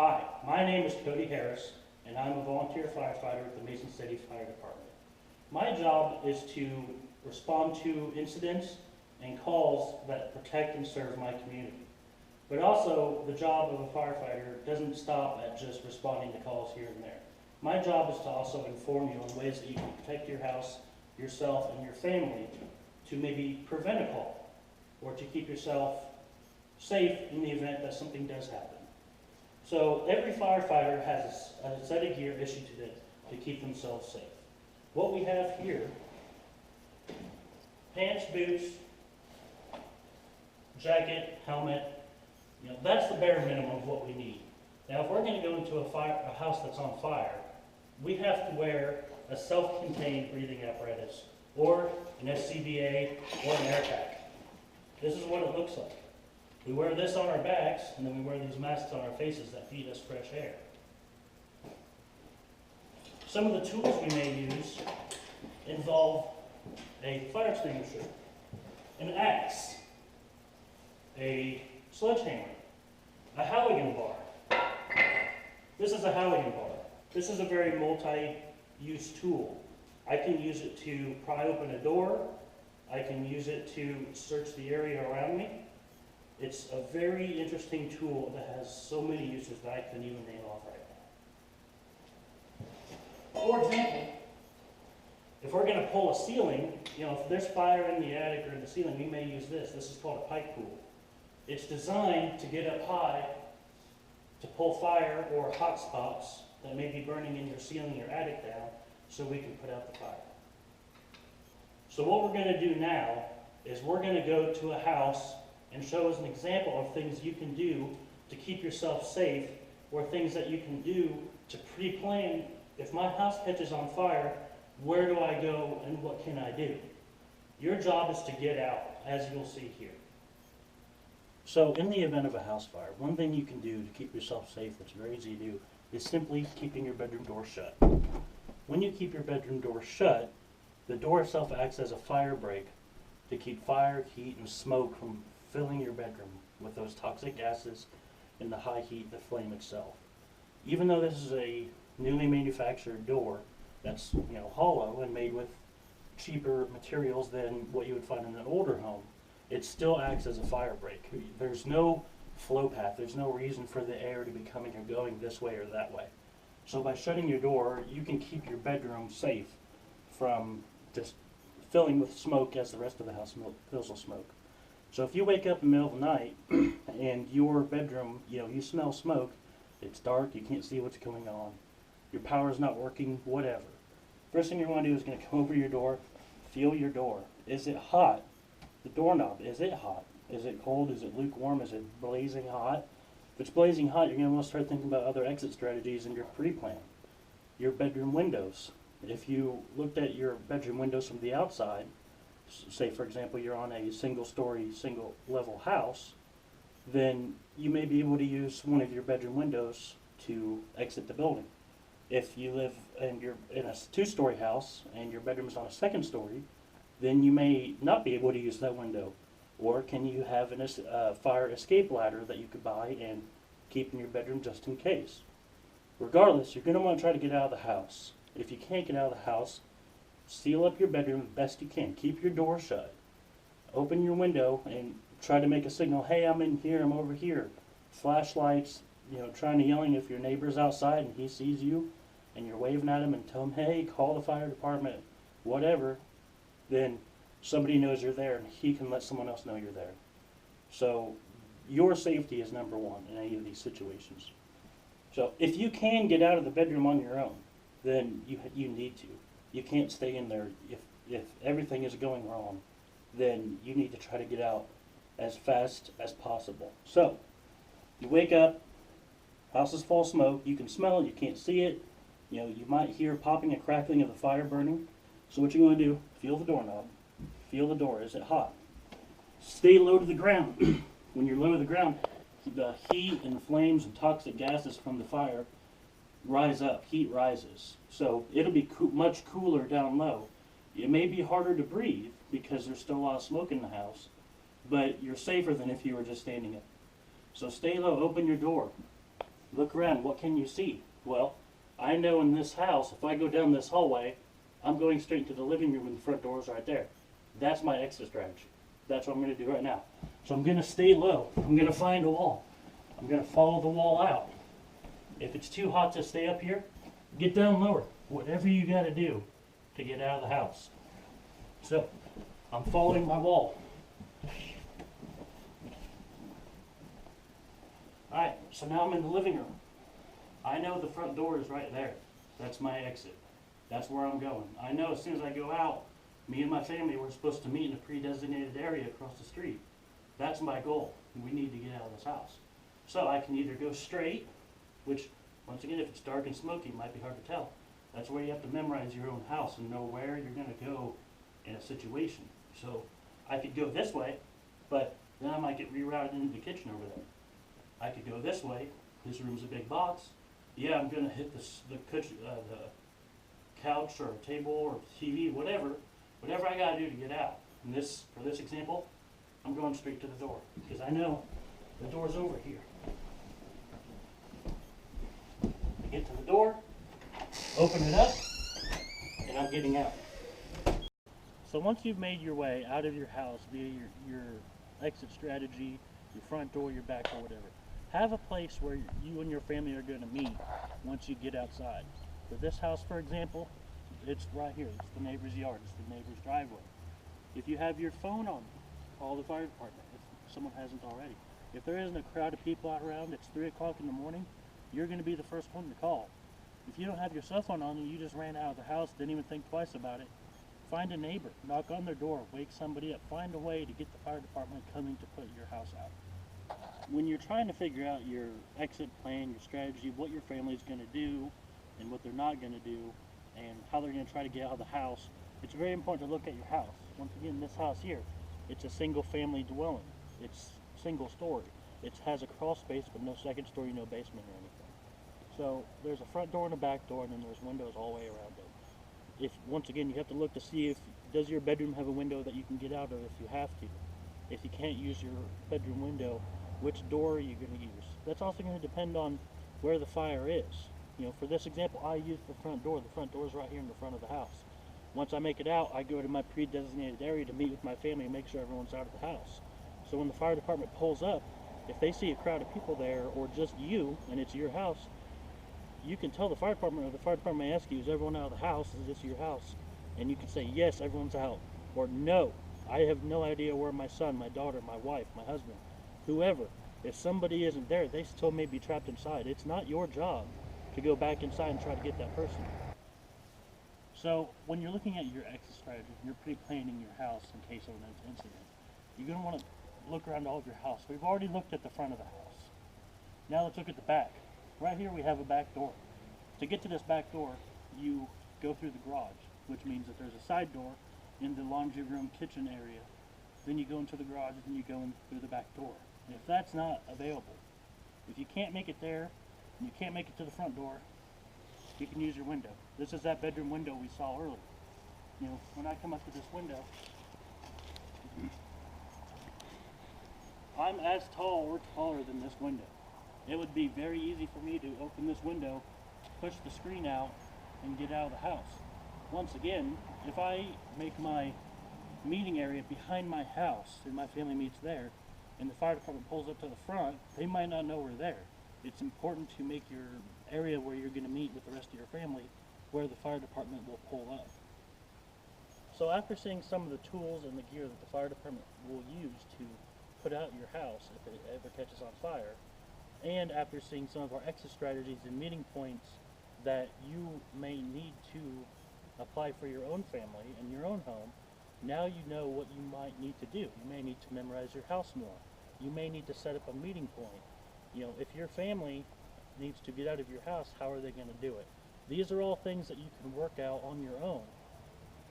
Hi, my name is Cody Harris, and I'm a volunteer firefighter with the Mason City Fire Department. My job is to respond to incidents and calls that protect and serve my community. But also, the job of a firefighter doesn't stop at just responding to calls here and there. My job is to also inform you on ways that you can protect your house, yourself, and your family to maybe prevent a call or to keep yourself safe in the event that something does happen. So every firefighter has a set of gear issued to them to keep themselves safe. What we have here, pants, boots, jacket, helmet, that's the bare minimum of what we need. Now if we're going to go into a house that's on fire, we have to wear a self-contained breathing apparatus or an SCBA or an air pack. This is what it looks like. We wear this on our backs, and then we wear these masks on our faces that feed us fresh air. Some of the tools we may use involve a fire extinguisher, an axe, a sledgehammer, a Halligan bar. This is a Halligan bar. This is a very multi-use tool. I can use it to pry open a door. I can use it to search the area around me. It's a very interesting tool that has so many uses that I couldn't even name off right now. For example, if we're going to pull a ceiling, if there's fire in the attic or in the ceiling, we may use this. This is called a pike pull. It's designed to get up high to pull fire or hot spots that may be burning in your ceiling or attic down so we can put out the fire. So what we're going to do now is we're going to go to a house and show us an example of things you can do to keep yourself safe, or things that you can do to pre-plan. If my house catches on fire, where do I go and what can I do? Your job is to get out, as you'll see here. So in the event of a house fire, one thing you can do to keep yourself safe that's very easy to do is simply keeping your bedroom door shut. When you keep your bedroom door shut, the door itself acts as a fire break to keep fire, heat, and smoke from filling your bedroom with those toxic gases and the high heat, the flame itself. Even though this is a newly manufactured door that's hollow and made with cheaper materials than what you would find in an older home, it still acts as a fire break. There's no flow path. There's no reason for the air to be coming or going this way or that way. So by shutting your door, you can keep your bedroom safe from just filling with smoke as the rest of the house fills with smoke. So if you wake up in the middle of the night and your bedroom, you smell smoke, it's dark, you can't see what's going on, your power's not working, whatever. First thing you want to do is going to come over your door, feel your door. Is it hot? The doorknob, is it hot? Is it cold? Is it lukewarm? Is it blazing hot? If it's blazing hot, you're going to want to start thinking about other exit strategies in your pre-plan. Your bedroom windows. If you looked at your bedroom windows from the outside, say for example you're on a single-story, single-level house, then you may be able to use one of your bedroom windows to exit the building. If you live and you're in a two-story house and your bedroom is on a second story, then you may not be able to use that window. Or can you have a fire escape ladder that you could buy and keep in your bedroom just in case? Regardless, you're going to want to try to get out of the house. If you can't get out of the house, seal up your bedroom the best you can. Keep your door shut. Open your window and try to make a signal. Hey, I'm in here, I'm over here. Flashlights, trying to yelling if your neighbor's outside and he sees you and you're waving at him and tell him, hey, call the fire department, whatever, then somebody knows you're there and he can let someone else know you're there. So your safety is number one in any of these situations. So if you can get out of the bedroom on your own, then you need to. You can't stay in there. If everything is going wrong, then you need to try to get out as fast as possible. So you wake up, house is full of smoke, you can smell it, you can't see it, you might hear popping and crackling of the fire burning. So what you're going to do, feel the doorknob, feel the door, is it hot? Stay low to the ground. When you're low to the ground, the heat and flames and toxic gases from the fire rise up, heat rises. So it'll be much cooler down low. It may be harder to breathe because there's still a lot of smoke in the house, but you're safer than if you were just standing up. So stay low, open your door. Look around, what can you see? Well, I know in this house, if I go down this hallway, I'm going straight to the living room and the front door is right there. That's my exit strategy. That's what I'm going to do right now. So I'm going to stay low. I'm going to find a wall. I'm going to follow the wall out. If it's too hot to stay up here, get down lower. Whatever you got to do to get out of the house. So I'm following my wall. Alright, so now I'm in the living room. I know the front door is right there. That's my exit. That's where I'm going. I know as soon as I go out, me and my family were supposed to meet in a pre-designated area across the street. That's my goal. We need to get out of this house. So I can either go straight, which, once again, if it's dark and smoky, it might be hard to tell. That's where you have to memorize your own house and know where you're going to go in a situation. So I could go this way, but then I might get rerouted into the kitchen over there. I could go this way. This room's a big box. Yeah, I'm going to hit the couch or a table or TV, whatever I got to do to get out. And for this example, I'm going straight to the door because I know the door's over here. I get to the door, open it up, and I'm getting out. So once you've made your way out of your house via your exit strategy, your front door, your back door, whatever, have a place where you and your family are going to meet once you get outside. For this house, for example, it's right here. It's the neighbor's yard. It's the neighbor's driveway. If you have your phone on, call the fire department if someone hasn't already. If there isn't a crowd of people out around, it's 3 o'clock in the morning, you're going to be the first one to call. If you don't have your cell phone on and you just ran out of the house, didn't even think twice about it, find a neighbor, knock on their door, wake somebody up, find a way to get the fire department coming to put your house out. When you're trying to figure out your exit plan, your strategy, what your family's going to do and what they're not going to do, and how they're going to try to get out of the house, it's very important to look at your house. Once again, this house here, it's a single family dwelling. It's single story. It has a crawl space but no second story, no basement or anything. So there's a front door and a back door, and then there's windows all the way around it. Once again, you have to look to see if does your bedroom have a window that you can get out of if you have to. If you can't use your bedroom window, which door are you going to use? That's also going to depend on where the fire is. You know, for this example, I use the front door. The front door is right here in the front of the house. Once I make it out, I go to my pre-designated area to meet with my family and make sure everyone's out of the house. So when the fire department pulls up, if they see a crowd of people there or just you and it's your house, you can tell the fire department, or the fire department may ask you, is everyone out of the house? Is this your house? And you can say, yes, everyone's out. Or no, I have no idea where my son, my daughter, my wife, my husband, whoever. If somebody isn't there, they still may be trapped inside. It's not your job to go back inside and try to get that person. So when you're looking at your exit strategy, you're pre-planning your house in case of an incident. You're going to want to look around all of your house. We've already looked at the front of the house. Now let's look at the back. Right here we have a back door. To get to this back door, you go through the garage, which means that there's a side door in the laundry room kitchen area. Then you go into the garage, and then you go in through the back door. And if that's not available, if you can't make it there, and you can't make it to the front door, you can use your window. This is that bedroom window we saw earlier. You know, when I come up to this window, I'm as tall or taller than this window. It would be very easy for me to open this window, push the screen out, and get out of the house. Once again, if I make my meeting area behind my house and my family meets there, and the fire department pulls up to the front, they might not know we're there. It's important to make your area where you're going to meet with the rest of your family where the fire department will pull up. So after seeing some of the tools and the gear that the fire department will use to put out your house if it ever catches on fire, and after seeing some of our exit strategies and meeting points that you may need to apply for your own family and your own home, now you know what you might need to do. You may need to memorize your house more. You may need to set up a meeting point. You know, if your family needs to get out of your house, how are they going to do it? These are all things that you can work out on your own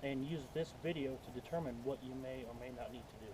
and use this video to determine what you may or may not need to do.